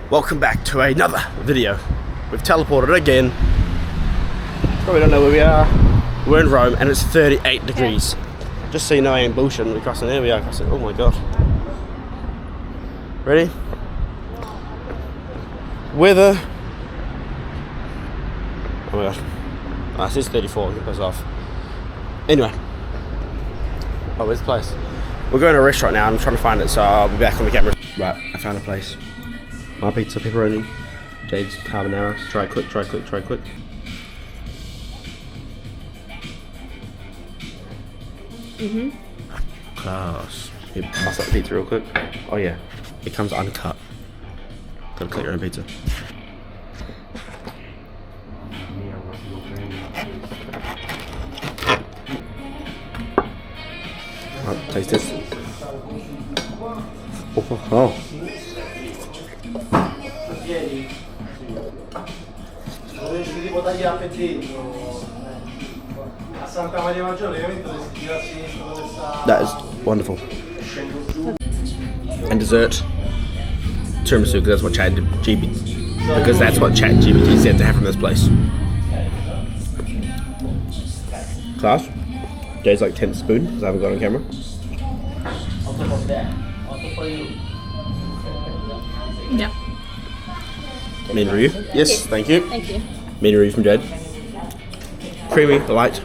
Welcome back to another video. We've teleported again. Probably don't know where we are. We're in Rome and it's 38 degrees. Just so you know I ain't bullshitting. We're crossing. There we are crossing. Oh my god. Ready? Weather. Oh my god. Ah, it says 34. Get this off. Anyway. Oh, where's the place? We're going to a restaurant now. I'm trying to find it, so I'll be back on the camera. Right, I found a place. My pizza, pepperoni, Jade's carbonara. Try quick. Class. You bust up the pizza real quick. Oh yeah, it comes uncut. Gotta cut your own pizza. Right, taste this. Oh. That is wonderful. And dessert, tiramisu, because that's what ChatGPT said to have from this place. Class. Jay's like 10th spoon because I haven't got on camera. Yeah. Main review. Yes, thank you. Thank you. Main review from Jade. Creamy, light,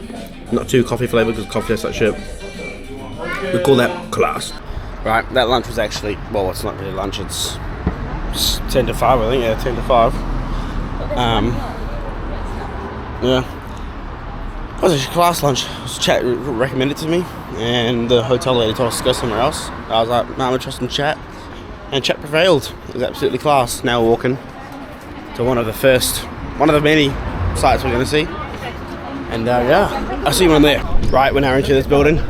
not too coffee flavoured because coffee tastes like shit. We call that class. Right, that lunch was actually, well, it's not really lunch, it's 10 to 5, I think, yeah, 10 to 5. Yeah. It was a class lunch. Chat recommended it to me, and the hotel lady told us to go somewhere else. I was like, nah, I'm interested in Chat, and Chat prevailed. It was absolutely class. Now we're walking to one of the many sites we're going to see. And yeah, I see one there. Right, we're now into this building.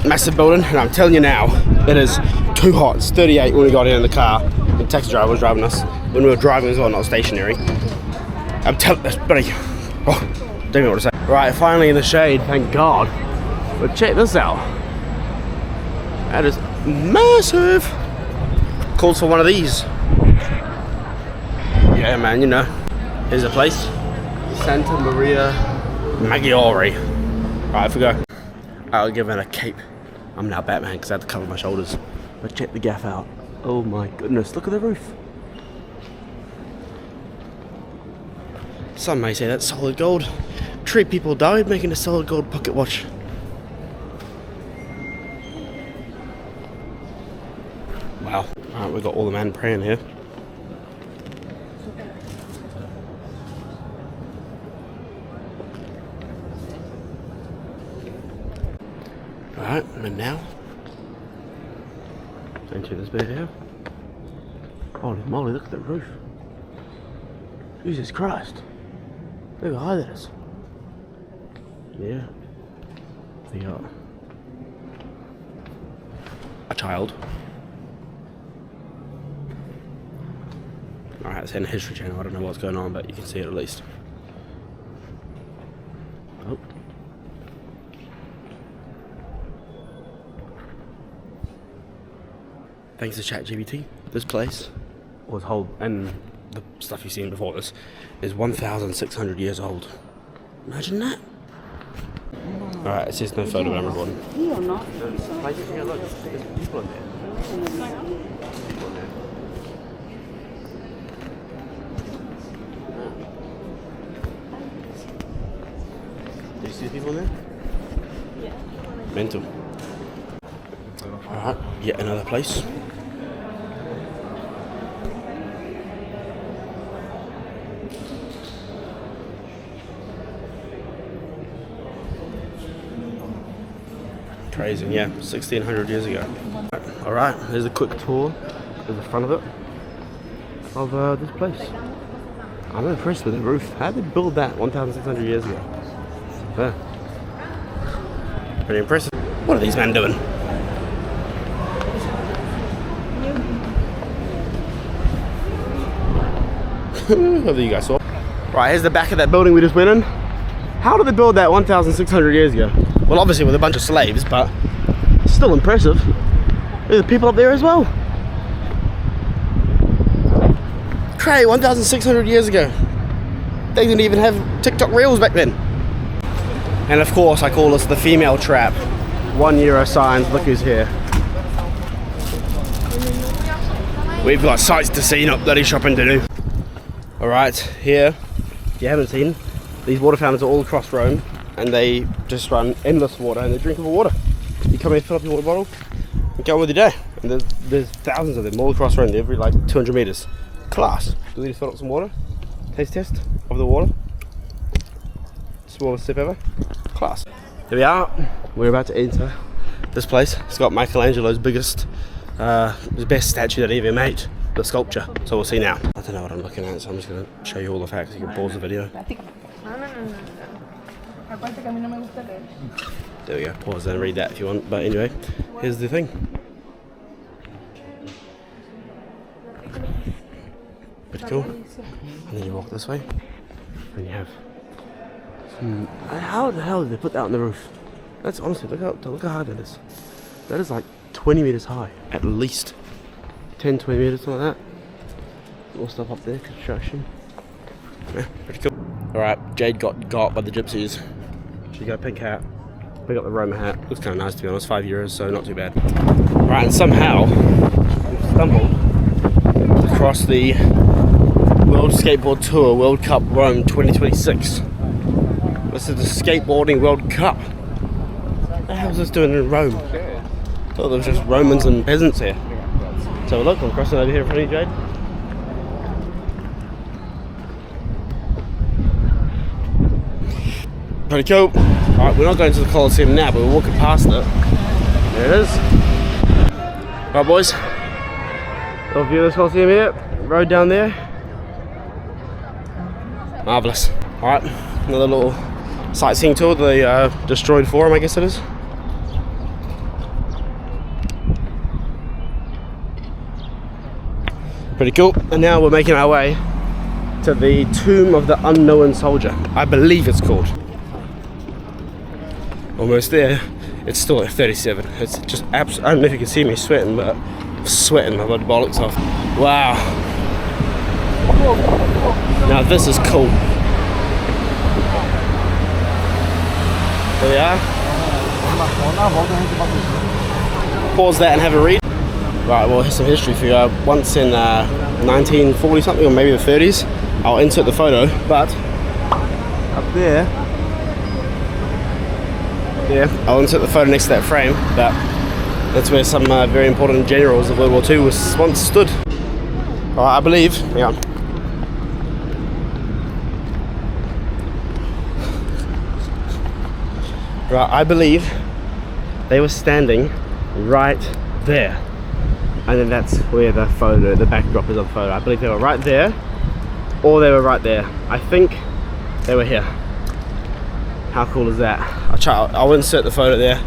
Massive building, and I'm telling you now, it is too hot. It's 38 when we got in the car. The taxi driver was driving us. When we were driving as well, not stationary. I'm telling this, buddy. Oh, don't know what to say. Right, finally in the shade, thank God. But check this out. That is massive. Calls for one of these. Yeah, man, you know. Here's the place. Santa Maria Maggiore. Right, off we go. I'll give it a cape. I'm now Batman because I had to cover my shoulders. But check the gaff out. Oh my goodness, look at the roof. Some may say that's solid gold. 3 people died making a solid gold pocket watch. Wow. Alright, we've got all the men praying here. Alright, and now into this bit here. Holy moly, look at the roof. Jesus Christ. Look how high that is. Yeah. We got a child. Alright, it's in the History Channel. I don't know what's going on, but you can see it at least. Oh. Thanks to ChatGPT, this place was whole, and the stuff you've seen before this is 1,600 years old. Imagine that. Alright, it says no photo, but I'm recording. You or not? Yeah, look, there's people in there. Do you see people in there? Yeah. Mental. Alright, yet another place. Crazy, yeah, 1,600 years ago. Alright, here's a quick tour of the front of it, of this place. I'm impressed with the roof. How did they build that 1,600 years ago? Yeah. Pretty impressive. What are these men doing? Whether you guys saw. Right, here's the back of that building we just went in. How did they build that 1,600 years ago? Well, obviously with a bunch of slaves, but still impressive. There's people up there as well. cray, 1,600 years ago. They didn't even have TikTok Reels back then. And of course, I call this the female trap. €1 signs, look who's here. We've got sights to see, not bloody shopping to do. Alright, here, if you haven't seen, these water fountains are all across Rome, and they just run endless water, and they're drinkable water. You come here, fill up your water bottle, and go on with your day. And there's thousands of them all across Rome, every like 200 meters. Class. Do we need to fill up some water? Taste test of the water. Smallest sip ever. Class. Here we are. We're about to enter this place. It's got Michelangelo's biggest, the best statue that he ever made, the sculpture. So we'll see now. I don't know what I'm looking at, so I'm just going to show you all the facts. You can pause the video. There we go. Pause and read that if you want. But anyway, here's the thing. Pretty cool. And then you walk this way, and you have some. How the hell did they put that on the roof? That's honestly, look how high that is. That is like 20 meters high, at least 10, 20 meters, something like that. More stuff up there, construction. Yeah, pretty cool. All right, Jade got by the gypsies. She got a pink hat. We got the Roma hat. Looks kind of nice to be honest. €5, so not too bad. Right, and somehow we've stumbled across the World Skateboard Tour World Cup Rome 2026. This is the Skateboarding World Cup. What the hell is this doing in Rome? I thought there was just Romans and peasants here. So look, I'm crossing over here in front of you, Jade. Pretty cool. Alright, we're not going to the Colosseum now, but we're walking past it. There it is. Alright boys, little view of this Colosseum here, road down there. Marvellous. Alright, another little sightseeing tour of the destroyed forum, I guess it is. Pretty cool. And now we're making our way to the Tomb of the Unknown Soldier, I believe it's called. Almost there. It's still at 37. It's just I don't know if you can see me sweating, but I'm sweating my bloody bollocks off. Wow. Now this is cool. There we are. Pause that and have a read. Right, well, here's some history for you. Once in 1940 something, or maybe the 30s, I'll insert the photo, but up there, yeah, I'll insert the photo next to that frame, but that's where some very important generals of World War II once stood. Right, I believe, hang on. Right, I believe they were standing right there. And then that's where the photo, the backdrop is of the photo. I believe they were right there, or they were right there. I think they were here. How cool is that? I'll insert the photo there,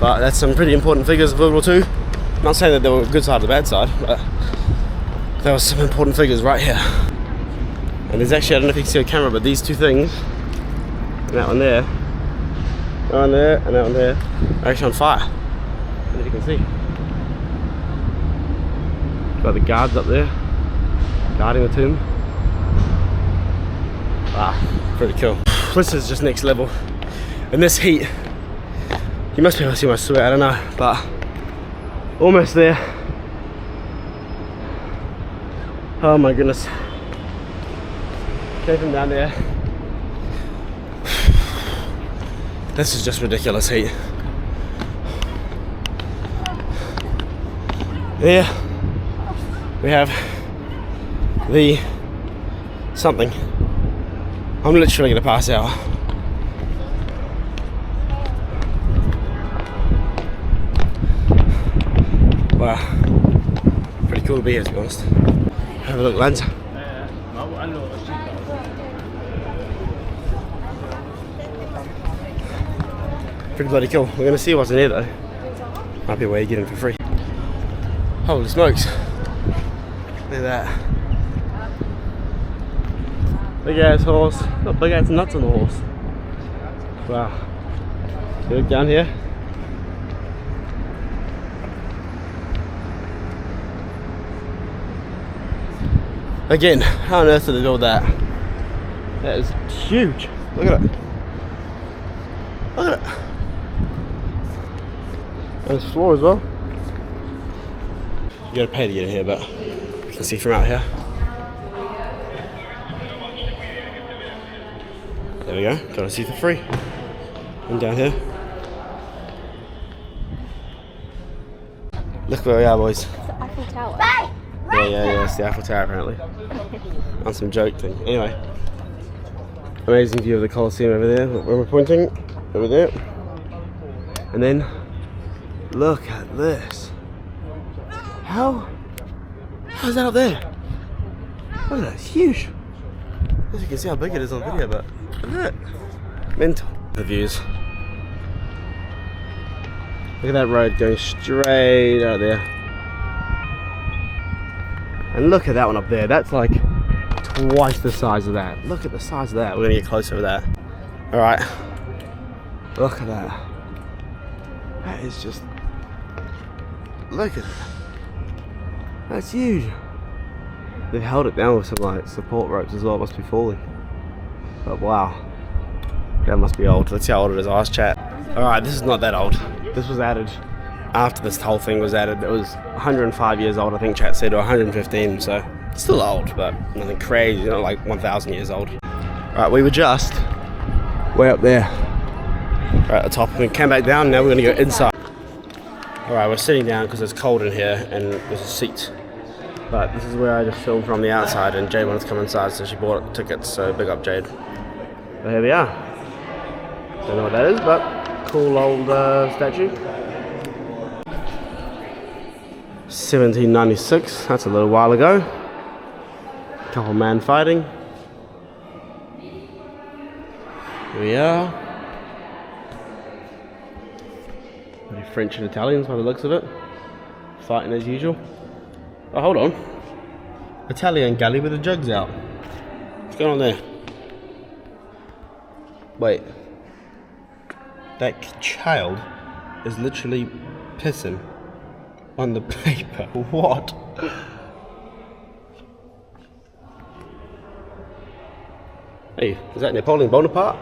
but that's some pretty important figures of World War II. I'm not saying that they were good side or the bad side, but there were some important figures right here. And there's actually, I don't know if you can see a camera, but these two things, and that one there, that one there, and that one there, are actually on fire. I don't know if you can see. Got the guards up there, guarding the tomb. Wow, pretty cool. This is just next level. In this heat, you must be able to see my sweat, I don't know, but almost there. Oh my goodness. Came from down there. This is just ridiculous heat. There we have the something. I'm literally gonna pass out. Wow, pretty cool to be here, to be honest. Have a look, lads. Pretty bloody cool. We're gonna see what's in here though. Might be a way to get in for free. Holy smokes. Look at that. Big ass horse. Not big ass nuts on the horse. Wow. You look down here. Again, how on earth did they build that? That is huge. Look at it. Look at it. And this floor as well. You gotta pay to get in here, but you can see from out here. There we go. Got to see for free. And down here. Look where we are, boys. It's the Eiffel Tower. Yeah, it's the Eiffel Tower apparently. On some joke thing. Anyway. Amazing view of the Colosseum over there, where we're pointing. Over there. And then, look at this. How's that up there? Look at that, it's huge. As you can see how big it is on video, but look at that. Mental. The views. Look at that road going straight out there. And look at that one up there. That's like twice the size of that. Look at the size of that. We're gonna get closer to that. Alright. Look at that. That is just... Look at that. That's huge. They've held it down with some like support ropes as well. It must be falling. But wow. That must be old. Let's see how old it is. I'll ask chat. Alright, this is not that old. This was added after this whole thing was added. It was 105 years old, I think chat said, or 115, so still old, but nothing crazy, not like 1,000 years old. Right, we were just way up there, right at the top, and we came back down. Now we're gonna go inside. Alright, we're sitting down because it's cold in here and there's a seat. But this is where I just filmed from the outside, and Jade wanted to come inside, so she bought tickets, so big up Jade. But here we are. Don't know what that is, but cool old statue. 1796, that's a little while ago. Couple man fighting. Here we are. Maybe French and Italians by the looks of it. Fighting as usual. Oh, hold on. Italian galley with the jugs out. What's going on there? Wait. That child is literally pissing on the paper. What? Hey, is that Napoleon Bonaparte?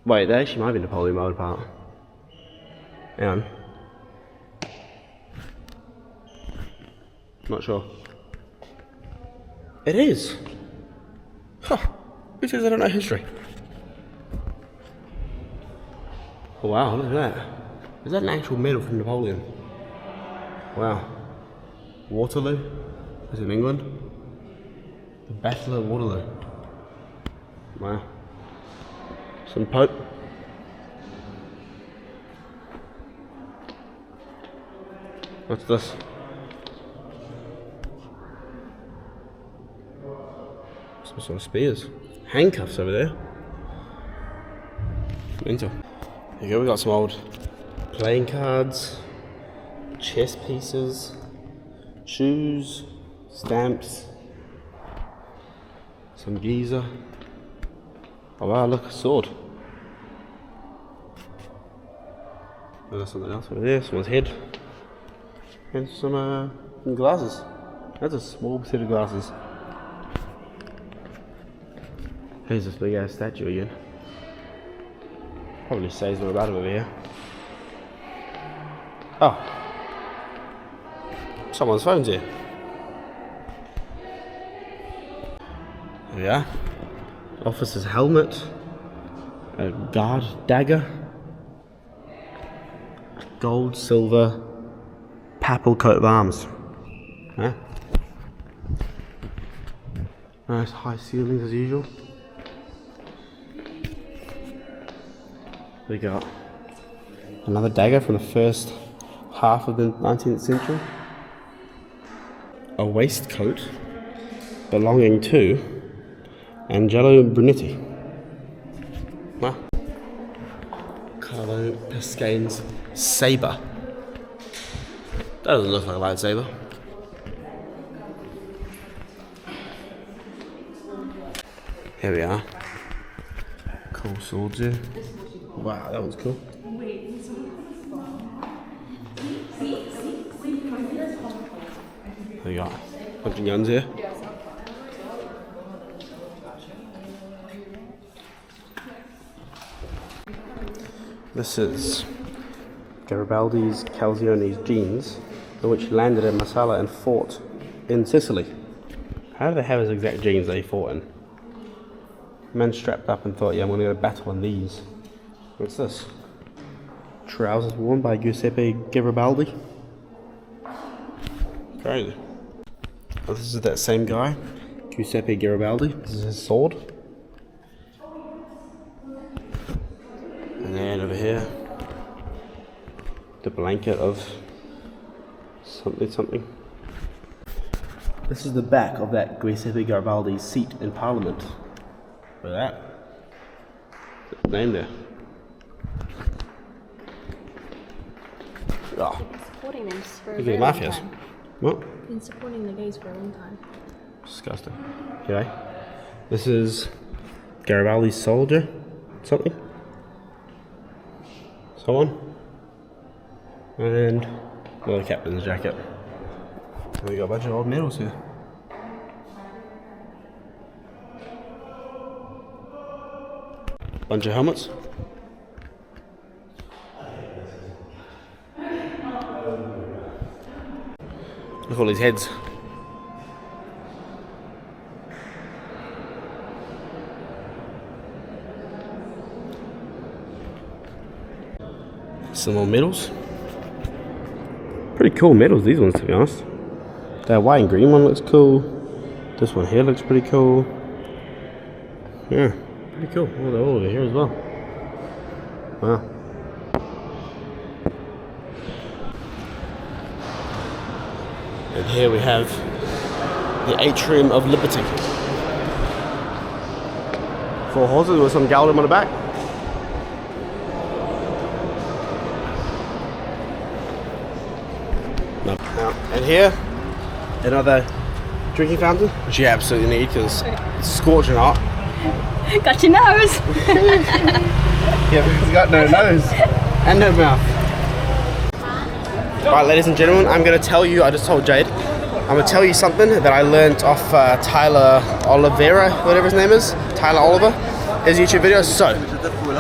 Wait, that actually might be Napoleon Bonaparte. Hang on. Not sure. It is. Huh. Who says I don't know history? Oh wow, look at that. Is that an actual medal from Napoleon? Wow. Waterloo? Is it in England? The Battle of Waterloo. Wow. Some Pope. What's this? Some sort of spears. Handcuffs over there. Mental. Here you go, we got some old playing cards, chess pieces, shoes, stamps, some Giza. Oh wow, look, a sword. Oh, there's something else over there, someone's head. And some glasses. That's a small set of glasses. Here's this big ass statue again. Probably says more about it over here. Oh. Someone's phone's here. There we are. Officer's helmet. A guard dagger. Gold, silver, papal coat of arms. Huh? Nice high ceilings as usual. We got another dagger from the first half of the 19th century. A waistcoat belonging to Angelo Brunetti. Wow. Carlo Pascane's saber. That doesn't look like a lightsaber. Here we are. Cool swords here. Wow, that was cool. We got a bunch of guns here. This is Garibaldi's Calzione's jeans, which landed in Marsala and fought in Sicily. How do they have his exact jeans that he fought in? Man strapped up and thought, yeah, I'm gonna go battle in these. What's this? Trousers worn by Giuseppe Garibaldi. Crazy. Oh, this is that same guy, Giuseppe Garibaldi. This is his sword. And then over here, the blanket of something. This is the back of that Giuseppe Garibaldi seat in Parliament. Look at that. Name there. Oh. Supporting them for a Look very at long mafias. time. What? Been supporting the gays for a long time. Disgusting. Okay. This is Garibaldi's soldier. Something. Someone. And another captain's jacket. And we got a bunch of old medals here. Bunch of helmets. Look at all these heads. Some more medals. Pretty cool medals, these ones, to be honest. That white and green one looks cool. This one here looks pretty cool. Yeah, pretty cool. Oh, they're all over here as well. Wow. And here we have the Atrium of Liberty. 4 horses with some galdem on the back. And here, another drinking fountain, which you absolutely need because it's scorching hot. Got your nose! Yeah, because he's got no nose and no mouth. Right, ladies and gentlemen, I'm going to tell you, I just told Jade, I'm going to tell you something that I learned off Tyler Oliveira, whatever his name is, Tyler Oliver, his YouTube video. So,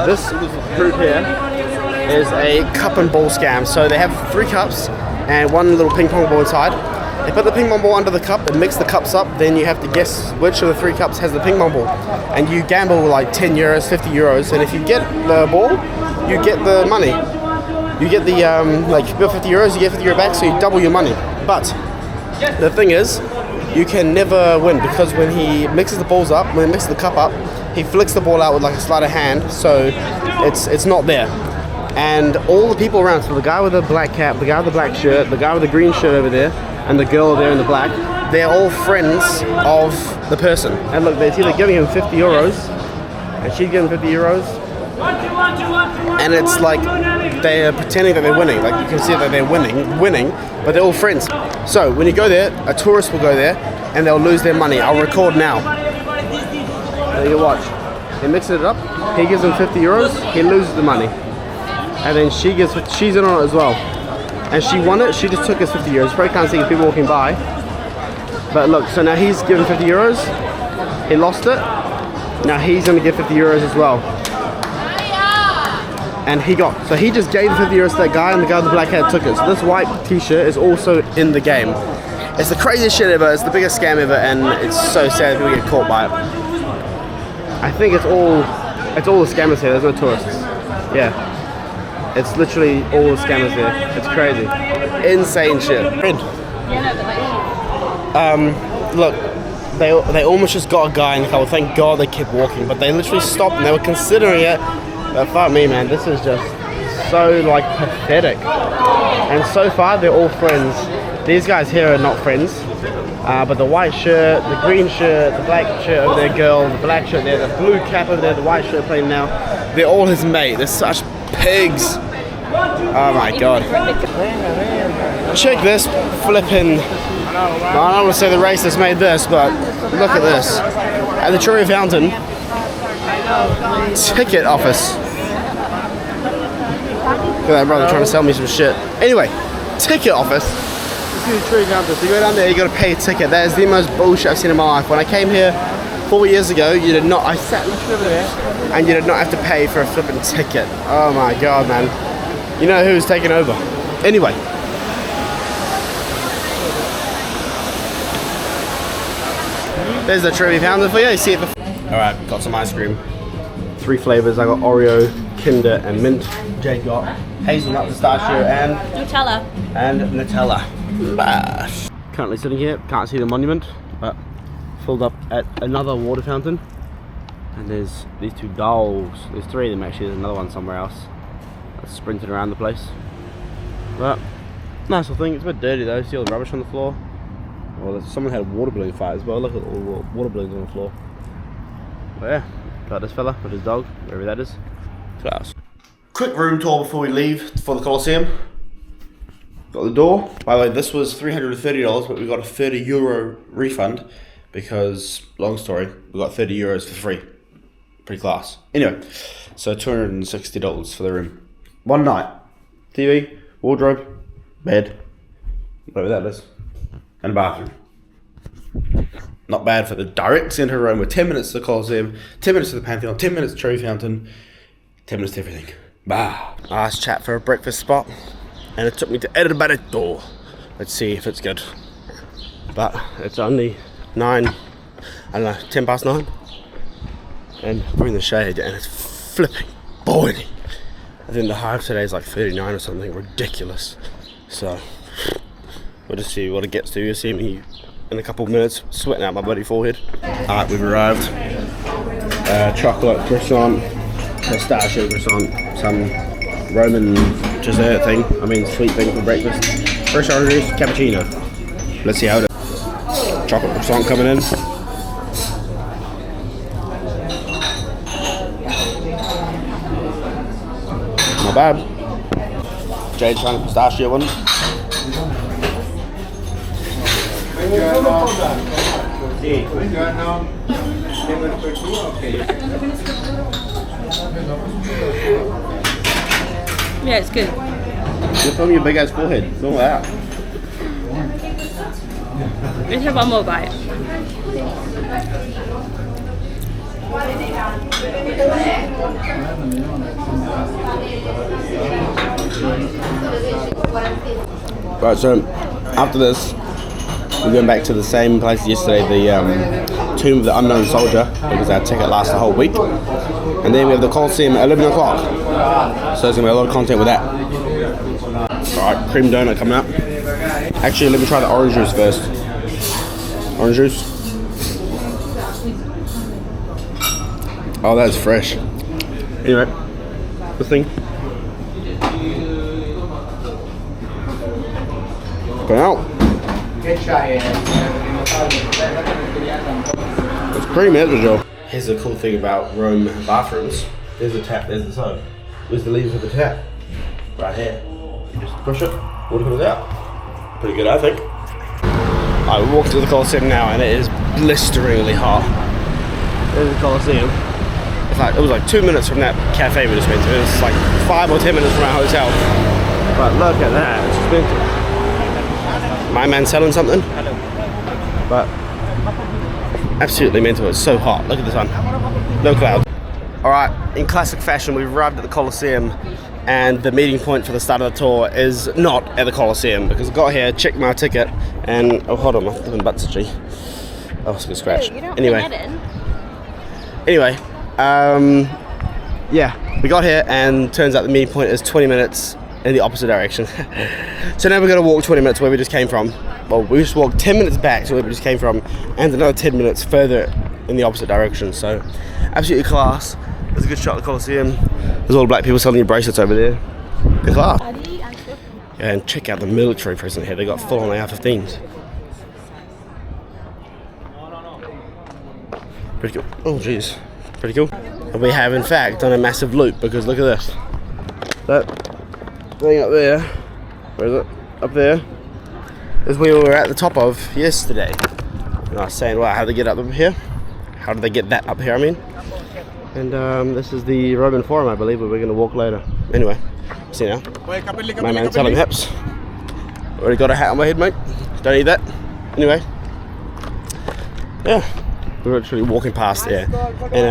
this group here is a cup and ball scam. So they have 3 cups and 1 little ping pong ball inside. They put the ping pong ball under the cup and mix the cups up, then you have to guess which of the 3 cups has the ping pong ball. And you gamble like 10 euros, 50 euros, and if you get the ball, you get the money. You get the, like, you bet 50 euros, you get 50 euro back, so you double your money. But the thing is, you can never win because when he mixes the balls up, when he mixes the cup up, he flicks the ball out with like a sleight of hand, so it's not there. And all the people around, so the guy with the black cap, the guy with the black shirt, the guy with the green shirt over there, and the girl there in the black, they're all friends of the person. And look, they're either giving him 50 euros, and she's giving 50 euros, and it's like they're pretending that they're winning. Like you can see that they're winning, but they're all friends. So when you go there, a tourist will go there, and they'll lose their money. I'll record now. There you watch. They mix it up. He gives them 50 euros. He loses the money. And then she's in on it as well. And she won it, she just took his 50 euros. You probably can't see people walking by. But look, so now he's given 50 euros. He lost it. Now he's gonna give 50 euros as well. And so he just gave 50 euros to that guy, and the guy with the black hat took it. So this white t-shirt is also in the game. It's the craziest shit ever, it's the biggest scam ever, and it's so sad people get caught by it. I think it's all the scammers here, there's no tourists. Yeah. It's literally all the scammers there. It's crazy. Insane shit. Look, they almost just got a guy in the car. Thank God they kept walking, but they literally stopped and they were considering it. But fuck me, man, this is just so like pathetic. And so far they're all friends. These guys here are not friends. But the white shirt, the green shirt, the black shirt over there, girl, the black shirt there, the blue cap over there, the white shirt playing now, they're all his mate. They're such pigs. Oh my God. Check this flipping, I don't want to say the racist made this, but look at this. At the Trevi Fountain ticket office. Look at that brother trying to sell me some shit. Anyway, ticket office. This is a true counter. So you go down there, you got to pay a ticket. That is the most bullshit I've seen in my life. When I came here 4 years ago, you did not. I sat literally over there, and you did not have to pay for a flipping ticket. Oh my god, man! You know who's taking over? Anyway. There's the trivia pounder for you. You see it before. All right, got some ice cream. 3 flavors. I got Oreo, Kinder, and mint. Jade got hazelnut, pistachio, and Nutella. Bash. Currently sitting here, can't see the monument, but filled up at another water fountain. And there's these 2 dolls. There's 3 of them actually. There's another one somewhere else. That's sprinting around the place. But nice little thing. It's a bit dirty though. See all the rubbish on the floor. Well, someone had a water balloon fight as well. Look at all the water balloons on the floor. But yeah, got this fella with his dog, wherever that is. Class. Quick room tour before we leave for the Colosseum. Got the door. By the way, this was $330, but we got a €30 refund because, long story, we got €30 for free. Pretty class. Anyway, so $260 for the room. One night. TV, wardrobe, bed, whatever that is, and a bathroom. Not bad for the direct centre room with 10 minutes to the Colosseum, 10 minutes to the Pantheon, 10 minutes to Trevi Fountain, 10 minutes to everything. Bah. Nice chat for a breakfast spot, and it took me to El Barreto. Let's see if it's good. But it's only 10 past 9, and we're in the shade, and it's flipping boiling. I think the high today is like 39 or something ridiculous. So we'll just see what it gets to. You'll see me in a couple of minutes sweating out my bloody forehead. Alright, we've arrived. Chocolate croissant, pistachio croissant, some Roman dessert thing, sweet thing for breakfast. Fresh orange juice, cappuccino. Let's see how it is. Chocolate croissant coming in. Not bad. Jade trying the pistachio one. Yeah, it's good. You're filming your big ass forehead. Film that. Let's have one more bite. Right, so after this, we're going back to the same place as yesterday, the Tomb of the Unknown Soldier, because our ticket lasts the whole week. And then we have the Colosseum at 11 o'clock. So there's going to be a lot of content with that. Alright, cream donut coming up. Actually, let me try the orange juice first. Orange juice. Oh, that's fresh. Anyway, this thing. Go out. It's creamy, isn't it, Joe? Here's the cool thing about Rome bathrooms. There's the tap, there's the soap. Where's the lever for the tap? Right here. You just push it, water comes out. Pretty good, I think. I walked to the Colosseum now and it is blisteringly hot. There's the Colosseum. It was like 2 minutes from that cafe we just went to. It was like 5 or 10 minutes from our hotel. But look at that, it's expensive. My man selling something? But absolutely mental, it's so hot. Look at the sun. No clouds. Alright, in classic fashion, we've arrived at the Colosseum, and the meeting point for the start of the tour is not at the Colosseum, because I got here, checked my ticket, and oh, hold on, my flipping butt's itchy. Oh, it's a good scratch. Hey, you don't anyway, yeah, we got here, and turns out the meeting point is 20 minutes in the opposite direction. So now we're going to walk 20 minutes where we just came from. Well, we just walked 10 minutes back to where we just came from, and another 10 minutes further in the opposite direction. So absolutely class. There's a good shot of the Colosseum. There's all the black people selling your bracelets over there. Good class. Yeah, and check out the military present here. They got full on AR-15s. Pretty cool. Oh jeez, pretty cool. And we have in fact done a massive loop, because look at this. That thing up there, where is it? Up there is where we were at the top of yesterday. And I was saying, wow, how did they get up here? How did they get that up here, I mean? And this is the Roman Forum, I believe, where we're going to walk later. Anyway, see now. My man selling hips. Already got a hat on my head, mate. Don't need that. Anyway, yeah, we're actually walking past there, and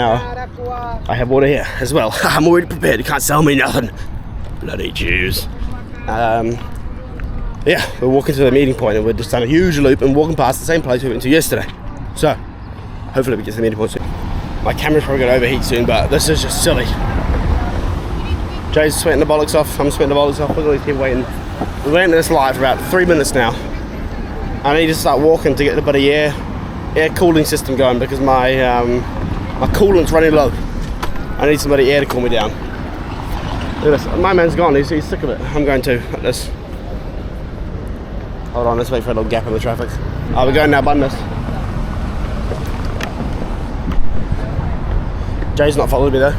I have water here as well. I'm already prepared. You can't sell me nothing. Bloody Jews. Yeah, we're walking to the meeting point, and we're just done a huge loop and walking past the same place we went to yesterday. So, hopefully we get to the meeting point soon. My camera's probably gonna overheat soon, but this is just silly. Jay's sweating the bollocks off. I'm sweating the bollocks off. Look at all these people waiting. We're waiting this live for about 3 minutes now. I need to start walking to get the bloody air cooling system going because my my coolant's running low. I need somebody air to cool me down. Look at this. My man's gone. He's sick of it. I'm going to. Like this. Hold on. Let's wait for a little gap in the traffic. Oh, we're going now, Bundas. Jay's not following me though.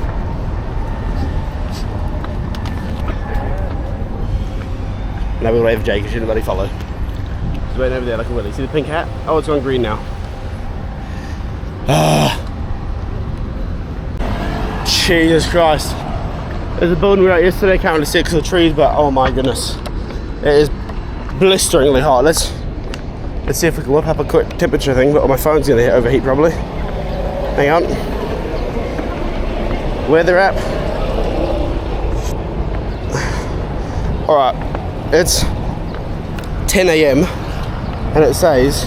Now we'll wait for Jay because she didn't let him follow. He's waiting over there like a willy. See the pink hat? Oh, it's on green now. Jesus Christ. There's a building we were at yesterday. I can't really see it because of the trees, but oh my goodness. It is blisteringly hot. Let's see if we can whip up a quick temperature thing, but my phone's going to overheat probably. Hang on. Weather app. Alright. It's 10 a.m. and it says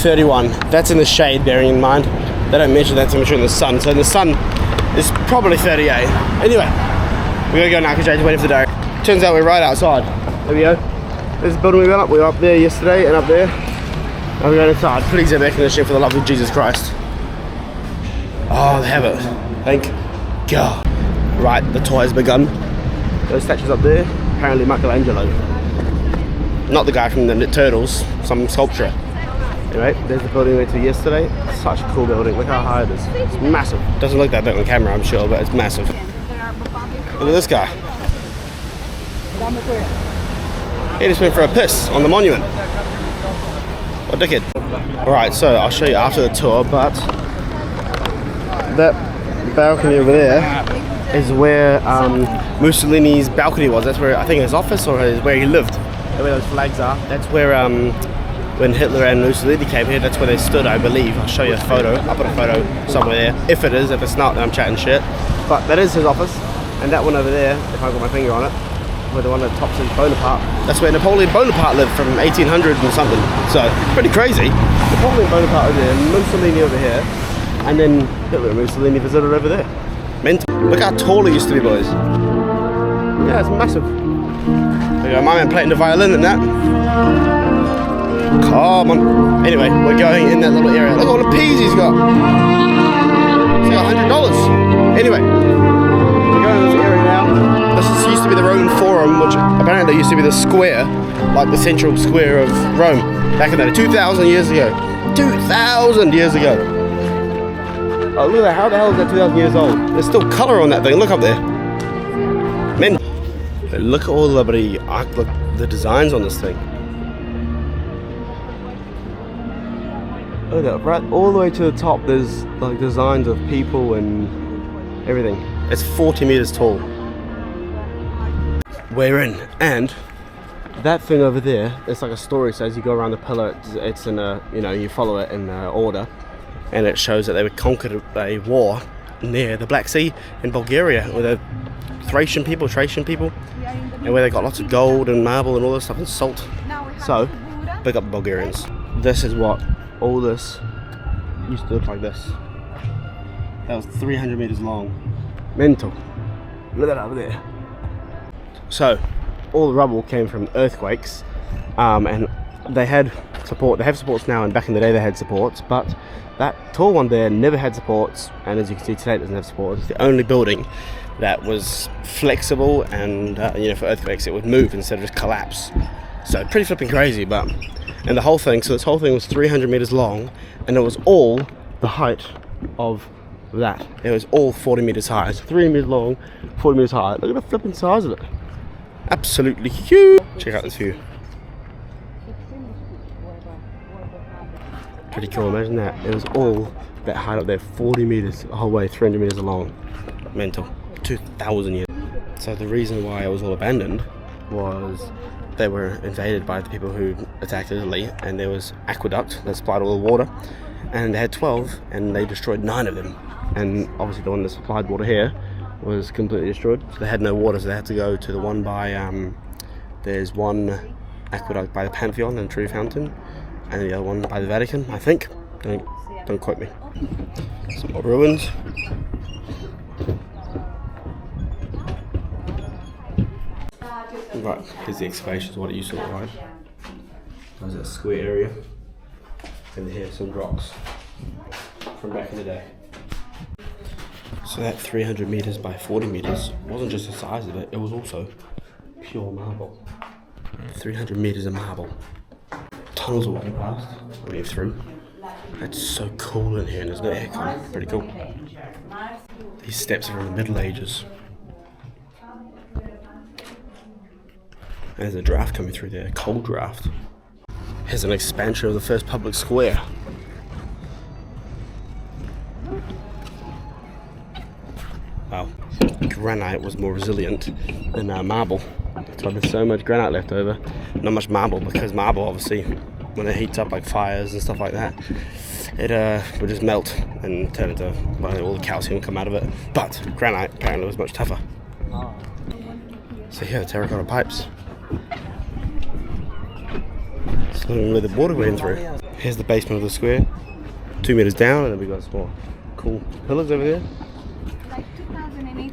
31. That's in the shade, bearing in mind. They don't measure that temperature in the sun, so in the sun it's probably 38. Anyway, we're gonna go now because Jay's waiting for the day. Turns out we're right outside. There we go. There's the building we went up. We were up there yesterday and up there. Now we're going inside. Please have air conditioning for the love of Jesus Christ. Oh, they have it. Thank God. Right, the tour has begun. Those statues up there, apparently Michelangelo. Not the guy from the Turtles, some sculpture. Anyway, there's the building we went to yesterday. Such a cool building. Look how high it is. It's massive. Doesn't look that big on camera, I'm sure, but it's massive. Look at this guy. He just went for a piss on the monument. What a dickhead. Alright, so I'll show you after the tour, but that balcony over there is where Mussolini's balcony was. That's where, I think, his office or where he lived. Where those flags are. That's where when Hitler and Mussolini came here, that's where they stood, I believe. I'll show you a photo. I'll put a photo somewhere there. If it is, if it's not, then I'm chatting shit. But that is his office. And that one over there, if I've got my finger on it, where the one at the top says Bonaparte, that's where Napoleon Bonaparte lived from 1800 and something. So, pretty crazy. Napoleon Bonaparte over there, Mussolini over here, and then Hitler and Mussolini visited over there. Mental. Look how tall he used to be, boys. Yeah, it's massive. There you go, my man playing the violin and that. Come on. Anyway, we're going in that little area. Look at all the peas he's got. It's got $100. Anyway, we're going in this area now. This used to be the Roman Forum, which apparently used to be the square, like the central square of Rome, back in the day, 2,000 years ago. 2,000 years ago. Oh, look at that. How the hell is that 2,000 years old? There's still colour on that thing. Look up there. Men. Look at all the bloody art, look, the designs on this thing. Look at that, right all the way to the top there's like designs of people and everything. It's 40 meters tall. We're in, and that thing over there, it's like a story. So as you go around the pillar, it's in a, you know, you follow it in order, and it shows that they were conquered a war near the Black Sea in Bulgaria with the Thracian people, and where they got lots of gold and marble and all this stuff and salt. So, pick up the Bulgarians. This is what all this used to look like. This. That was 300 meters long. Mental. Look at that over there. So, all the rubble came from earthquakes, and they had support. They have supports now, and back in the day they had supports, but that tall one there never had supports, and as you can see today it doesn't have supports. It's the only building that was flexible, and you know, for earthquakes it would move instead of just collapse. So pretty flipping crazy. But and the whole thing, so this whole thing was 300 meters long, and it was all the height of that. It was all 40 meters high. It's 3 meters long, 40 meters high. Look at the flipping size of it. Absolutely huge. Check out this view. Pretty cool, imagine that. It was all that height up there, 40 meters the whole way, 300 meters long. Mental. 2,000 years. So the reason why it was all abandoned was they were invaded by the people who attacked Italy, and there was aqueduct that supplied all the water, and they had 12, and they destroyed 9 of them. And obviously the one that supplied water here was completely destroyed, so they had no water, so they had to go to the one by there's one aqueduct by the Pantheon and Trevi Fountain, and the other one by the Vatican, I think. Don't quote me. Some more ruins. Right, here's the excavations, what it used to look like. There's a square area, and here's some rocks from back in the day. So that 300 meters by 40 meters wasn't just the size of it, it was also pure marble. 300 meters of marble. Tunnels are walking past, we're through. That's so cool in here, and there's no aircon. Pretty cool. These steps are from the Middle Ages. There's a draft coming through there, a cold draft. Here's an expansion of the first public square. Wow, granite was more resilient than marble. That's why there's so much granite left over. Not much marble, because marble, obviously, when it heats up like fires and stuff like that, it would just melt and turn into, well, all the calcium come out of it. But granite apparently was much tougher. So here, terracotta pipes. It's looking where the water went through. Here's the basement of the square, 2 meters down, and then we've got some more cool pillars over there.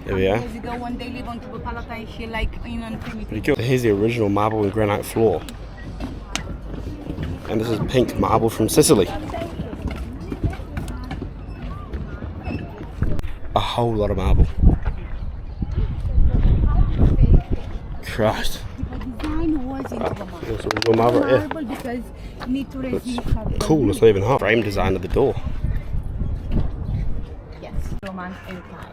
There we are. Pretty cool. So here's the original marble and granite floor. And this is pink marble from Sicily. A whole lot of marble. Christ. There's a real marble right here. Cool, it's not even half. Frame design of the door. Yes, Roman Empire.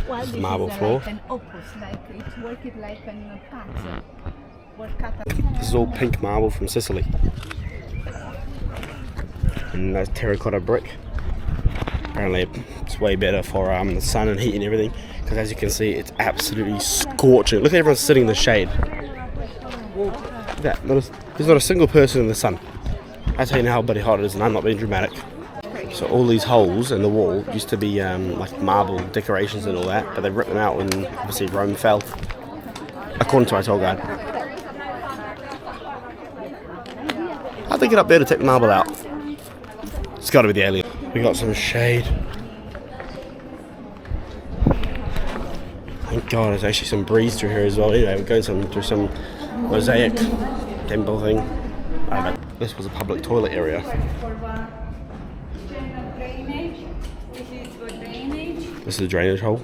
Well, this is marble floor. Like an opus, like it's worked like an pattern. This is all pink marble from Sicily. And that's terracotta brick. Apparently it's way better for the sun and heat and everything, because as you can see it's absolutely scorching. Look at everyone sitting in the shade. Look at that. There's not a single person in the sun. I tell you now how bloody hot it is, and I'm not being dramatic. So all these holes in the wall used to be like marble decorations and all that, but they ripped them out when obviously Rome fell, according to our tour guide. How'd they get up there to take the marble out? It's got to be the alien. We got some shade. Thank God, there's actually some breeze through here as well. Anyway, we're going through some mosaic temple thing. This was a public toilet area. This is a drainage hole.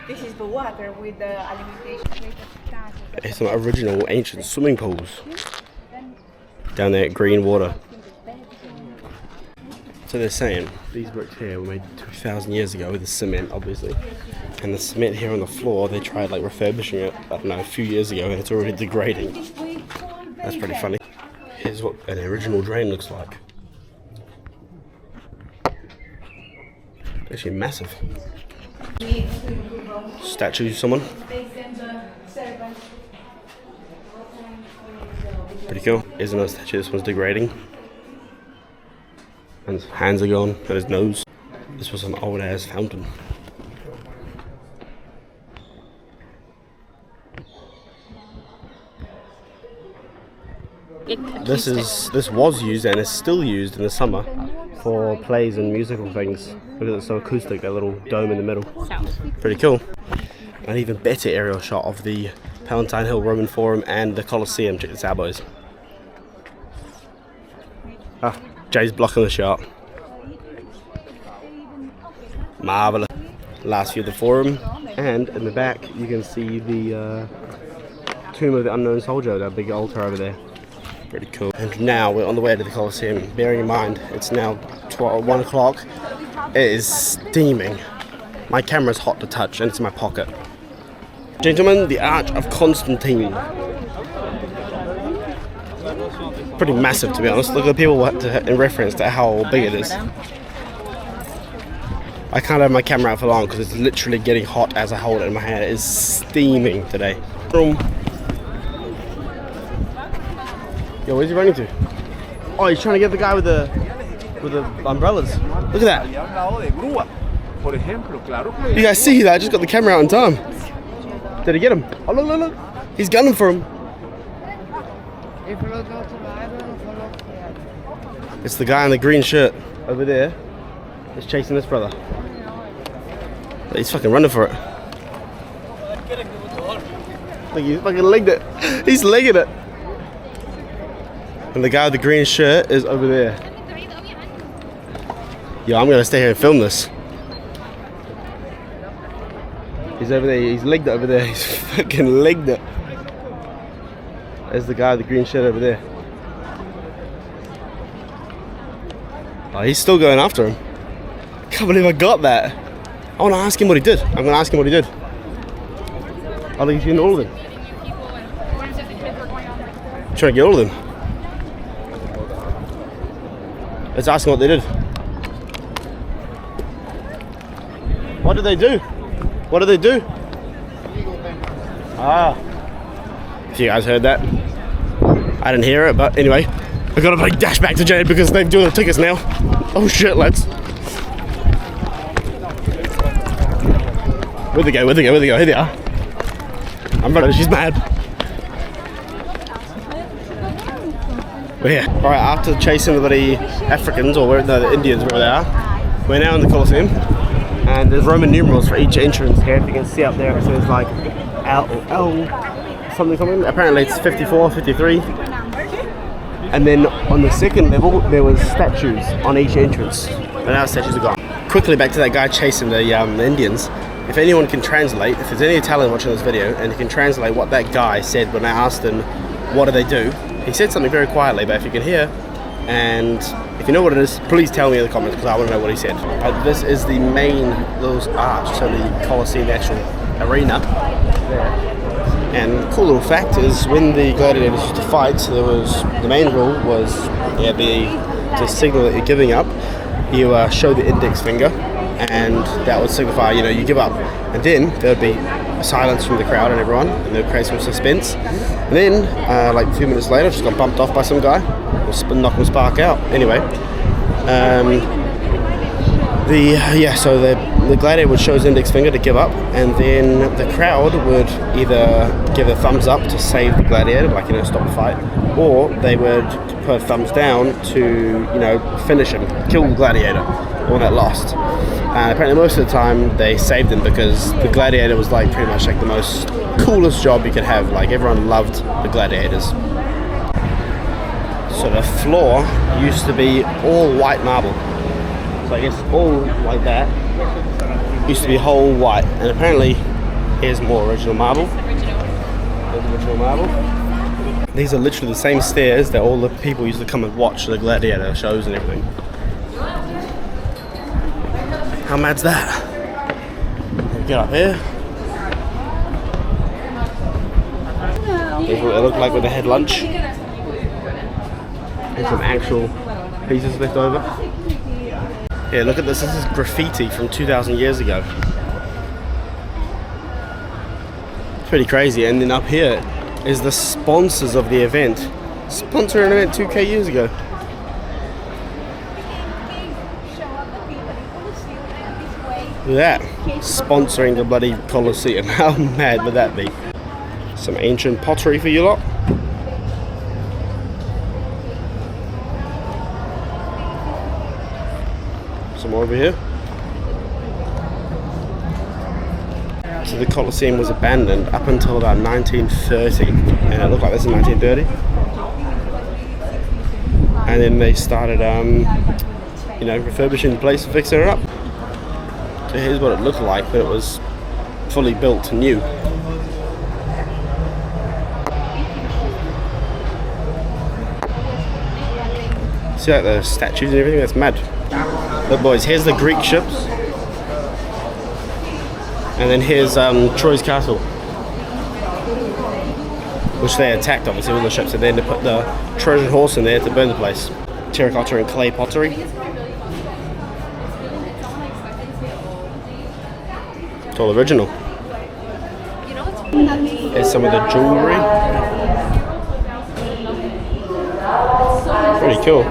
This is the water with the alimentation. It's some original ancient swimming pools. Down there, green water. So they're saying these bricks here were made 2,000 years ago with the cement, obviously. And the cement here on the floor, they tried like refurbishing it, I don't know, a few years ago, and it's already degrading. That's pretty funny. Here's what an original drain looks like. Actually massive. Statue of someone. Pretty cool. Here's another statue, this one's degrading. And his hands are gone, and his nose. This was an old ass fountain. This was used and is still used in the summer for plays and musical things. Look at it's so acoustic, that little dome in the middle. Pretty cool. An even better aerial shot of the Palatine Hill Roman Forum and the Colosseum. Check this out, boys. Ah, Jay's blocking the shot. Marvellous. Last view of the Forum, and in the back you can see the Tomb of the Unknown Soldier, that big altar over there. Pretty cool. And now we're on the way to the Colosseum. Bearing in mind it's now 1 o'clock. It is steaming. My camera's hot to touch and it's in my pocket. Gentlemen, the Arch of Constantine. Pretty massive, to be honest. Look at the people in reference to how big it is. I can't have my camera out for long because it's literally getting hot as I hold it in my hand. It is steaming today. Yo, where's he running to? Oh, he's trying to get the guy with the umbrellas. Look at that. You guys see that? I just got the camera out in time. Did he get him? Oh, look, look, look. He's gunning for him. It's the guy in the green shirt over there. He's chasing this brother. He's fucking running for it. Look, he's fucking legged it. He's legging it. And the guy with the green shirt is over there. Yo, I'm gonna stay here and film this. He's over there, he's legged it over there. He's fucking legged it. There's the guy with the green shirt over there. Oh, he's still going after him. I can't believe I got that. I wanna ask him what he did. I'm gonna ask him what he did. I think he's getting all of them. Trying to get all of them. Let's ask them what they did. What did they do? What did they do? Ah. If you guys heard that. I didn't hear it, but anyway. I gotta like dash back to Jade because they're doing the tickets now. Oh shit, lads. Where'd they go? Where'd they go? Where'd they go? Here they are. I'm running, she's mad. We're here. Alright, after chasing the bloody Africans, or the Indians, wherever they are, we're now in the Colosseum. And there's Roman numerals for each entrance here. If you can see up there, it says like L something. Apparently it's 54, 53. And then on the second level, there was statues on each entrance. And now the statues are gone. Quickly back to that guy chasing the Indians. If anyone can translate, if there's any Italian watching this video, and he can translate what that guy said when I asked him, what do they do? He said something very quietly, but if you can hear, and if you know what it is, please tell me in the comments because I want to know what he said. This is the main little arch, so the Colosseum, the actual arena there. And cool little fact is when the gladiators used to fight, there was the main rule was to signal that you're giving up, you show the index finger, and that would signify you give up. And then there would be a silence from the crowd and everyone, and they would create some suspense. And then like a few minutes later, just got bumped off by some guy, or knocked his spark out. Anyway, so the gladiator would show his index finger to give up, and then the crowd would either give a thumbs up to save the gladiator, like stop the fight, or they would put a thumbs down to finish him, kill the gladiator, the one that lost. And apparently most of the time they saved him because the gladiator was like pretty much like the most coolest job you could have. Like everyone loved the gladiators. So the floor used to be all white marble. So I guess all like that used to be whole white, and apparently here's more original marble. There's original marble. These are literally the same stairs that all the people used to come and watch the gladiator shows and everything. How mad's that? Get up here. Here's what they look like when they had lunch. There's some actual pieces left over. Yeah, look at this. This is graffiti from 2,000 years ago. It's pretty crazy. And then up here is the sponsors of the event. Sponsoring an event 2K years ago. Look at that. Sponsoring the bloody Colosseum. How mad would that be? Some ancient pottery for you lot. Some more over here. So the Colosseum was abandoned up until about 1930, and it looked like this in 1930. And then they started, refurbishing the place and fixing it up. So here's what it looked like, but it was fully built new. See like the statues and everything? That's mad. Look boys, here's the Greek ships. And then here's Troy's castle. Which they attacked obviously with the ships, and then they put the Trojan horse in there to burn the place. Terracotta and clay pottery. It's all original. Here's some of the jewellery. Cool.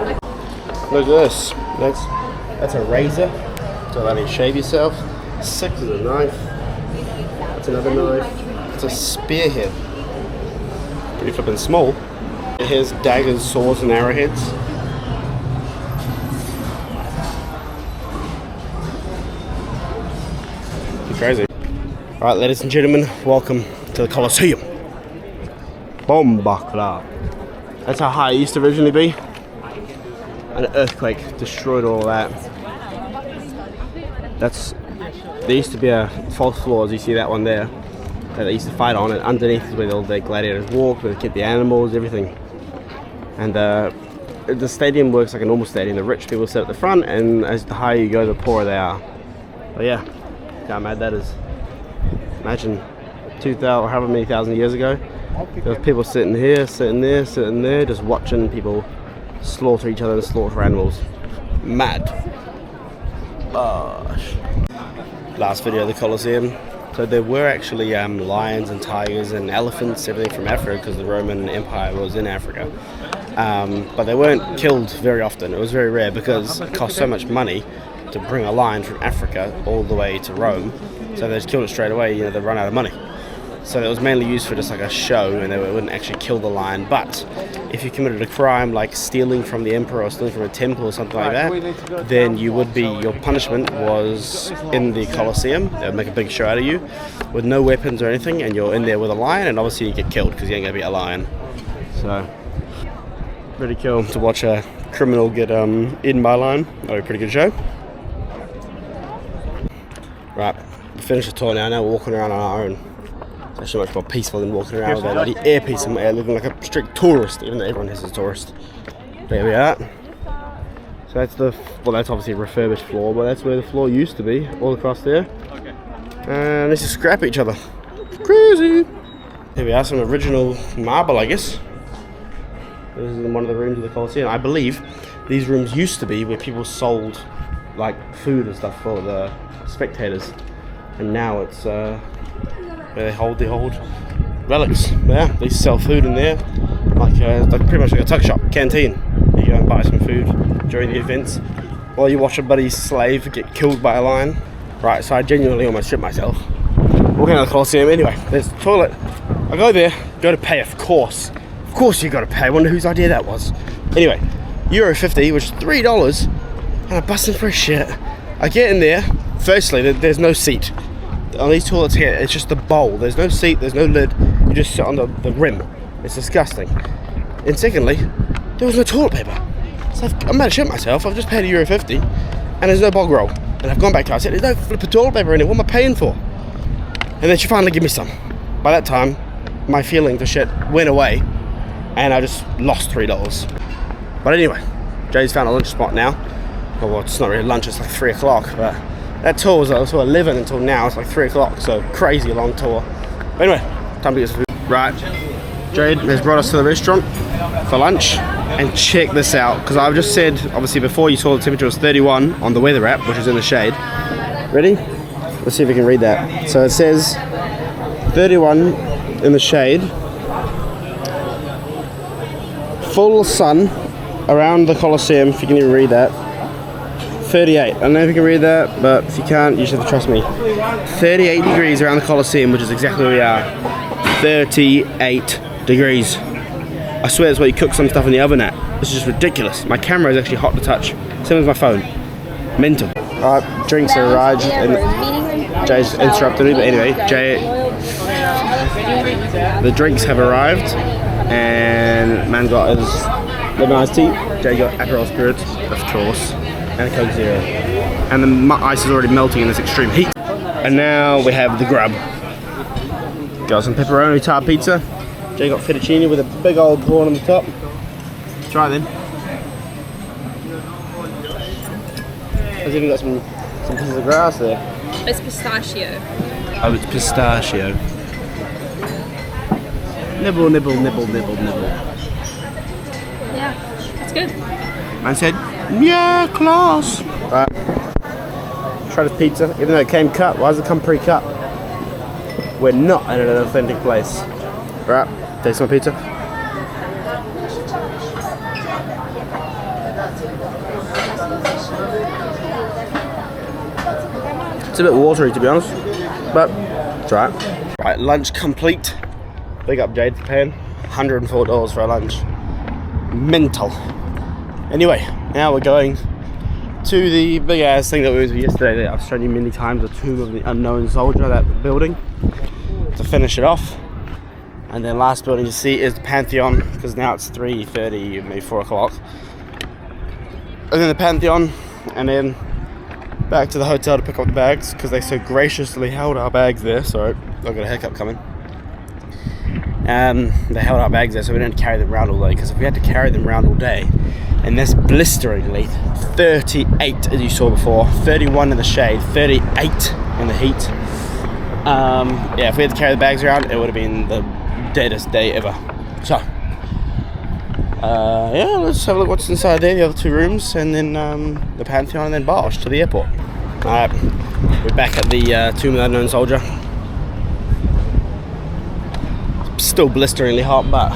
Look at this. That's a razor to allow you to shave yourself. 6 is a knife. That's another knife. It's a spearhead. Pretty flippin' small. Here's daggers, swords, and arrowheads. Crazy. Alright, ladies and gentlemen, welcome to the Colosseum. Bomba Club. That's how high it used to originally be. An earthquake destroyed all that. There used to be a false floor, as you see that one there, that they used to fight on, and underneath is where all the gladiators walked, where they kept the animals, everything. And the stadium works like a normal stadium. The rich people sit at the front, and as the higher you go, the poorer they are. But yeah, look how mad that is. Imagine 2,000 or however many thousand years ago, there was people sitting here, sitting there, just watching people slaughter each other and slaughter animals. Mad. Gosh. Last video of the Colosseum. So there were actually lions and tigers and elephants, everything from Africa, because the Roman Empire was in Africa. But they weren't killed very often. It was very rare because it cost so much money to bring a lion from Africa all the way to Rome. So they just killed it straight away, they run out of money. So it was mainly used for just like a show, and they wouldn't actually kill the lion. But if you committed a crime like stealing from the emperor or stealing from a temple or something like that, then your punishment was in the Colosseum. They would make a big show out of you with no weapons or anything, and you're in there with a lion, and obviously you get killed because you ain't gonna beat a lion. So pretty cool to watch a criminal get eaten by a lion. That would be a pretty good show. Right, we finished the tour now. Now we're walking around on our own. It's actually much more peaceful than walking around with that bloody earpiece in my ear, living like a strict tourist, even though everyone has a tourist. There we are. So that's that's obviously a refurbished floor, but that's where the floor used to be, all across there. And let's just scrap each other. Crazy! Here we are, some original marble, I guess. This is in one of the rooms of the Colosseum. I believe these rooms used to be where people sold like food and stuff for the spectators, and now it's where they hold the old relics. Yeah, they sell food in there, like pretty much like a tuck shop, canteen. You go and buy some food during the events, while you watch a buddy slave get killed by a lion. Right, so I genuinely almost shit myself walking out of the Colosseum. Anyway, there's the toilet. I go there, go to pay, of course you got to pay. I wonder whose idea that was. Anyway, €1.50, which is $3, and I'm busting for a shit. I get in there. Firstly, there's no seat on these toilets here. It's just a bowl. There's no seat, there's no lid. You just sit on the rim. It's disgusting. And secondly, there was no toilet paper. So I'm about to shit myself. I've just paid €1.50 and there's no bog roll. And I've gone back to her. I said, there's no flipping toilet paper in it. What am I paying for? And then she finally gave me some. By that time, my feeling for shit went away and I just lost $3. But anyway, Jay's found a lunch spot now. Well, it's not really lunch, it's like 3 o'clock, but that tour was until 11 until now, it's like 3 o'clock, so crazy long tour. But anyway, time to get some food. Right, Jade has brought us to the restaurant for lunch, and check this out, because I've just said, obviously before you saw the temperature was 31 on the weather app, which is in the shade. Ready? Let's see if we can read that. So it says 31 in the shade, full sun around the Colosseum, if you can even read that. 38. I don't know if you can read that, but if you can't, you should have to trust me. 38 degrees around the Colosseum, which is exactly where we are. 38 degrees. I swear that's why you cook some stuff in the oven at. This is just ridiculous. My camera is actually hot to touch. Same as my phone. Mental. Alright, drinks have arrived. And Jay's interrupted me, but anyway, the drinks have arrived. And man got his lemon iced tea. Jay got Aperol Spirits, of course. And a Coke Zero. And the ice is already melting in this extreme heat. And now we have the grub. Got some pepperoni tart pizza. Jay got fettuccine with a big old prawn on the top. Try it then. Has even got some pieces of grass there. It's pistachio. Oh, it's pistachio. Nibble, nibble, nibble, nibble, nibble. Yeah, it's good. Man said, yeah, class. Right. Try this pizza, even though it came cut. Why does it come pre-cut? We're not in an authentic place. Right, taste my pizza. It's a bit watery to be honest, but it's alright. Right, lunch complete. Big up Jade for paying $104 for our lunch. Mental. Anyway, now we're going to the big ass thing that we went to yesterday that I've shown you many times, the Tomb of the Unknown Soldier, that building, to finish it off. And then last building you see is the Pantheon, because now it's 3:30, maybe 4 o'clock. And then the Pantheon, and then back to the hotel to pick up the bags, because they so graciously held our bags there. Sorry, I've got a hiccup coming. They held our bags there so we didn't carry them around all day, because if we had to carry them around all day, and this blisteringly 38 as you saw before, 31 in the shade, 38 in the heat. Yeah, if we had to carry the bags around, it would have been the deadest day ever. So yeah, let's have a look what's inside there, the other two rooms, and then the Pantheon, and then Bosch to the airport. Alright, we're back at the Tomb of the Unknown Soldier. Still blisteringly hot, but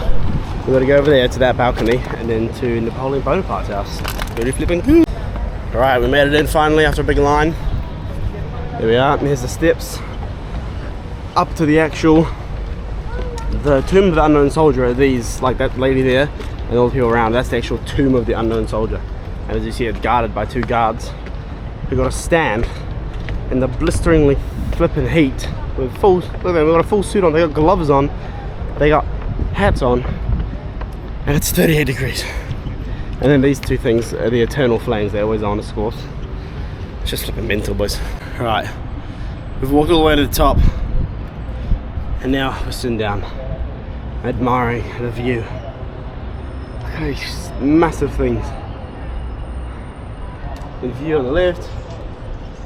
we've got to go over there to that balcony and then to Napoleon Bonaparte's house. Really flipping good. Alright, we made it in finally after a big line. There we are, and here's the steps up to the Tomb of the Unknown Soldier. Are these, like that lady there and all the people around, that's the actual Tomb of the Unknown Soldier. And as you see, it's guarded by two guards who got to stand in the blisteringly flipping heat with full, look at them, they've got a full suit on, they got gloves on, they got hats on, and it's 38 degrees. And then these two things are the eternal flames, they're always on, of course. It's just flipping mental, boys. Alright, we've walked all the way to the top, and now we're sitting down, admiring the view. Look at these massive things. The view on the left,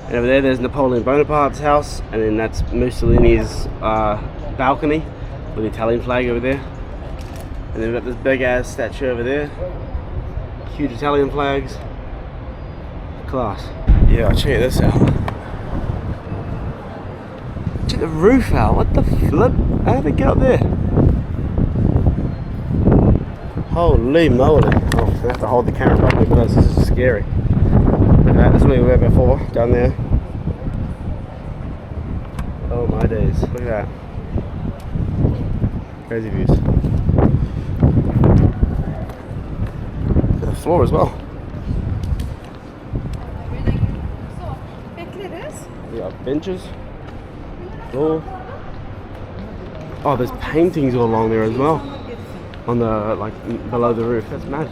and over there's Napoleon Bonaparte's house, and then that's Mussolini's balcony with the Italian flag over there. And then we've got this big ass statue over there, huge Italian flags, class. Yeah, check this out. Check the roof out, what the flip? How did they get up there? Holy moly. Oh, I have to hold the camera properly because this is scary. This is where we were before, down there. Oh my days, look at that. Crazy views. Look at the floor as well. Yeah, benches. Floor. Oh, there's paintings all along there as well. On the, like, below the roof. That's mad.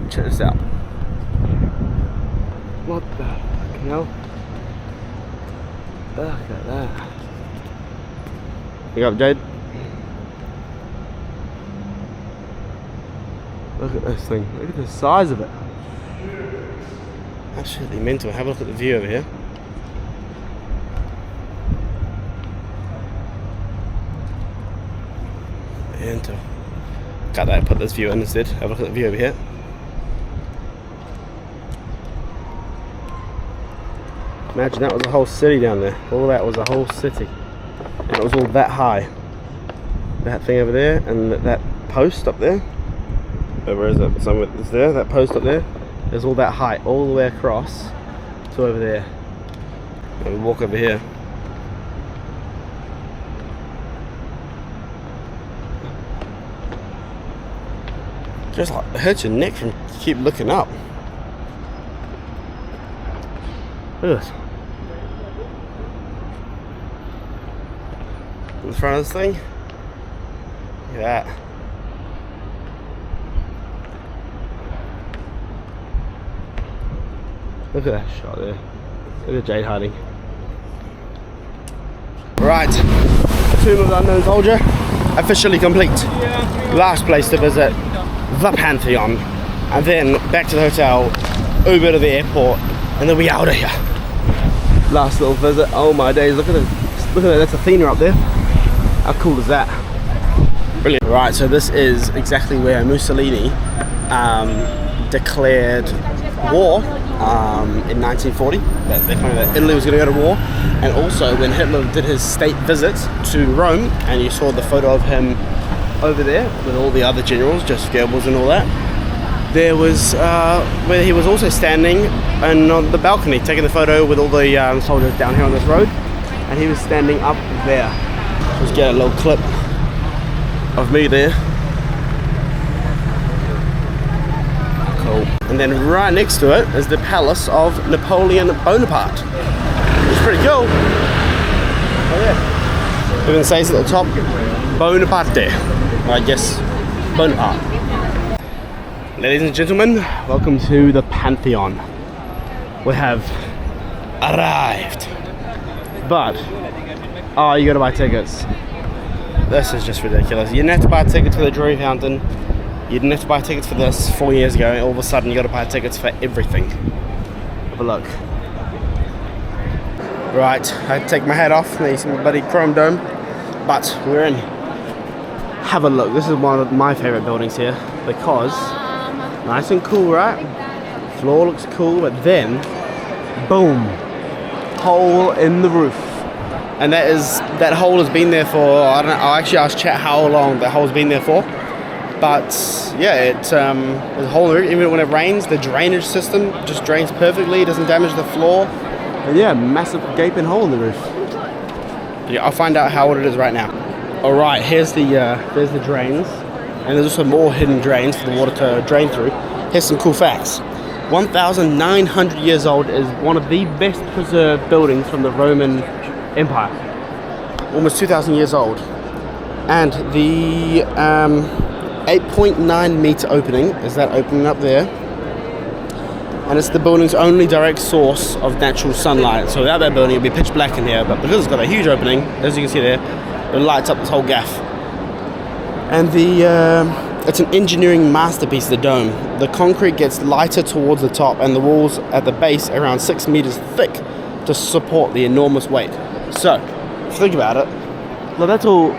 Check this out. What the hell? Look at that. You up, Jade? Look at this thing. Look at the size of it. Absolutely mental. Have a look at the view over here. Mental. Cut that and put this view in instead. Have a look at the view over here. Imagine that was a whole city down there. All that was a whole city. And it was all that high. That thing over there and that post up there. Where is it? Somewhere it's there, that post up there. There's all that height, all the way across to over there. And we walk over here. Just like it hurts your neck from keep looking up. Look at this. In front of this thing. Look at that. Look at that shot there. Look at Jade hiding. Right, Tomb of the Unknown Soldier officially complete. Last place to visit, the Pantheon, and then back to the hotel, Uber to the airport, and then we out of here. Last little visit. Oh my days! Look at it. Look at that. That's Athena up there. How cool is that? Brilliant. Right, so this is exactly where Mussolini declared war in 1940. They claimed that Italy was going to go to war, and also when Hitler did his state visit to Rome, and you saw the photo of him over there with all the other generals, Joseph Goebbels and all that. there was where he was also standing and on the balcony taking the photo with all the soldiers down here on this road, and he was standing up there. Let's get a little clip of me there. Cool. And then right next to it is the palace of Napoleon Bonaparte. It's pretty cool. Oh yeah. Even says at the top, Bonaparte. I guess Bonaparte. Ladies and gentlemen, welcome to the Pantheon. We have arrived. But, oh, you gotta buy tickets. This is just ridiculous. You didn't have to buy tickets for the Drury Fountain. You didn't have to buy tickets for this 4 years ago. And all of a sudden, you gotta buy tickets for everything. Have a look. Right, I take my hat off. There you see my buddy Chrome Dome. But we're in. Have a look. This is one of my favorite buildings here because nice and cool, right? Floor looks cool, but then, boom, hole in the roof. And that hole has been there for, I don't know, I'll actually ask chat how long that hole's been there for. But yeah, there's a hole in the roof. Even when it rains, the drainage system just drains perfectly, doesn't damage the floor. And yeah, massive gaping hole in the roof. Yeah, I'll find out how old it is right now. All right, there's the drains. And there's also more hidden drains for the water to drain through. Here's some cool facts. 1,900 years old is one of the best preserved buildings from the Roman Empire. Almost 2,000 years old. And the 8.9 meter opening is that opening up there. And it's the building's only direct source of natural sunlight. So without that building, it'd be pitch black in here. But because it's got a huge opening, as you can see there, it lights up this whole gaff. And it's an engineering masterpiece, the dome. The concrete gets lighter towards the top and the walls at the base are around 6 meters thick to support the enormous weight. So, think about it. Well, that's all,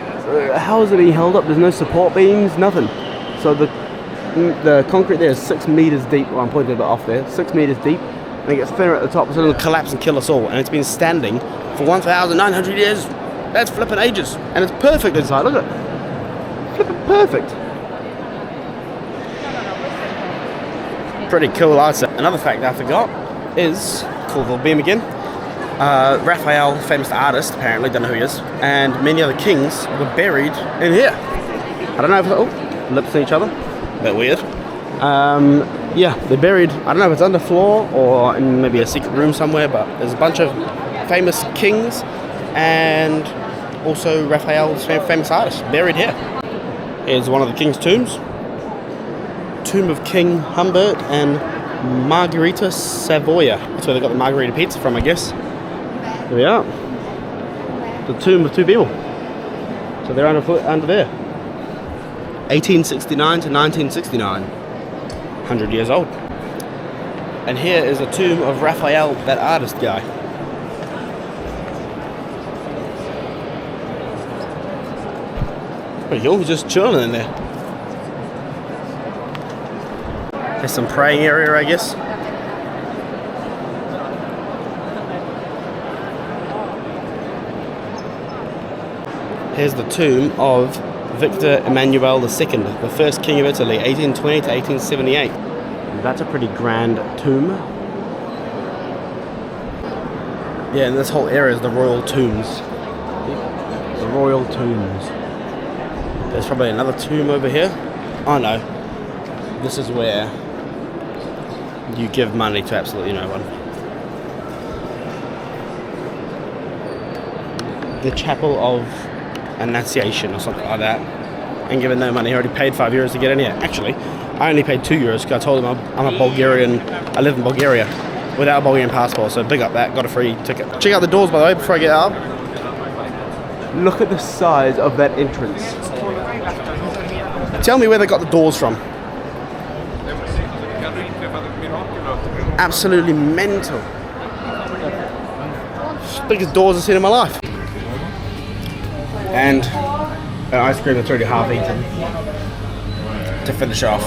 how is it being held up? There's no support beams, nothing. So the concrete there is 6 meters deep. Well, I'm pointing a bit off there. 6 meters deep, and it gets thinner at the top, so it'll collapse and kill us all. And it's been standing for 1,900 years. That's flipping ages. And it's perfect inside, look at it. Flipping perfect. Pretty cool, I'd say. Another fact I forgot is, cool little beam again. Raphael, famous artist, apparently, don't know who he is, and many other kings were buried in here. I don't know if lips to each other, a bit weird. Yeah, they're buried, I don't know if it's underfloor or in maybe a secret room somewhere, but there's a bunch of famous kings and also Raphael's famous artist buried here. Here's one of the king's tombs. Tomb of King Humbert and Margherita Savoia. That's where they got the margherita pizza from, I guess. There we are. The tomb of two people. So they're under there. 1869 to 1969. 100 years old. And here is a tomb of Raphael, that artist guy. Pretty cool, he's just chilling in there. There's some praying area, I guess. Here's the tomb of Victor Emmanuel II, the first king of Italy, 1820 to 1878. That's a pretty grand tomb. Yeah, and this whole area is the royal tombs. The royal tombs. There's probably another tomb over here. Oh no. This is where you give money to absolutely no one. The Chapel of Annunciation or something like that. And given no money, I already paid €5 to get in here. Actually, I only paid €2 because I told them I'm a Bulgarian, I live in Bulgaria without a Bulgarian passport, so big up that, got a free ticket. Check out the doors, by the way, before I get out. Look at the size of that entrance. Tell me where they got the doors from. Absolutely mental. Biggest doors I've seen in my life. And an ice cream that's already half eaten to finish off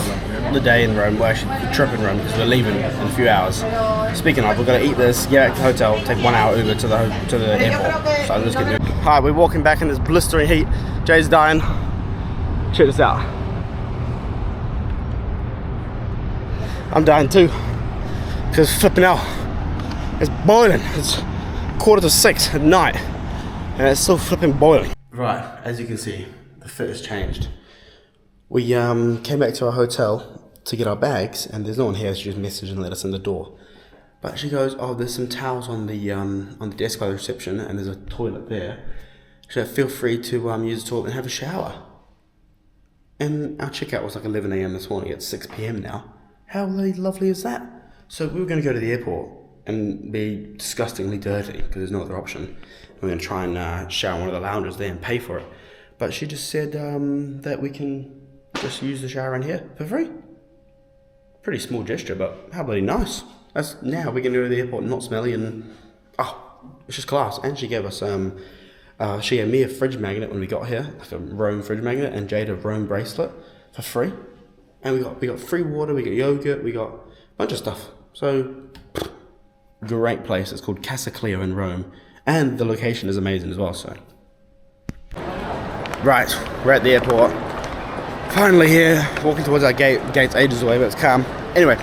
the day in Rome. Well, actually the trip in Rome because we're leaving in a few hours. Speaking of, we're going to eat this, get back to the hotel, take 1 hour Uber to the airport. So I'm just going to do it. Alright, we're walking back in this blistering heat. Jay's dying. Check this out. I'm dying too. Because flipping out, it's boiling. It's 5:45 at night, and it's still flipping boiling. Right, as you can see, the fit has changed. We came back to our hotel to get our bags, and there's no one here. She just messaged and let us in the door. But she goes, "Oh, there's some towels on the desk by the reception, and there's a toilet there. So feel free to use the toilet and have a shower." And our checkout was like 11 a.m. this morning. It's 6 p.m. now. How lovely is that? So we were going to go to the airport and be disgustingly dirty because there's no other option. We're going to try and shower in one of the lounges there and pay for it. But she just said that we can just use the shower in here for free. Pretty small gesture, but how bloody nice. That's now we can go to the airport not smelly and it's just class. And she gave us she gave me a fridge magnet when we got here, like a Rome fridge magnet, and Jade a Rome bracelet for free. And we got free water, we got yogurt, we got a bunch of stuff. So great place. It's called Casa Cleo in Rome, and the location is amazing as well. So right, we're at the airport. Finally here, walking towards our gate's ages away, but it's calm. Anyway,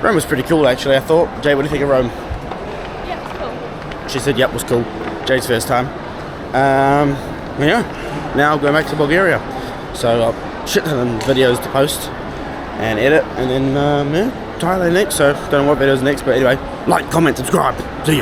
Rome was pretty cool actually, I thought. Jade, what do you think of Rome? Yeah, it's cool. She said, yep, was cool. Jade's first time. Yeah, now going back to Bulgaria. So I'll shit ton of videos to post and edit, and then, yeah, Thailand next. So don't know what videos next, but anyway, like, comment, subscribe. See you.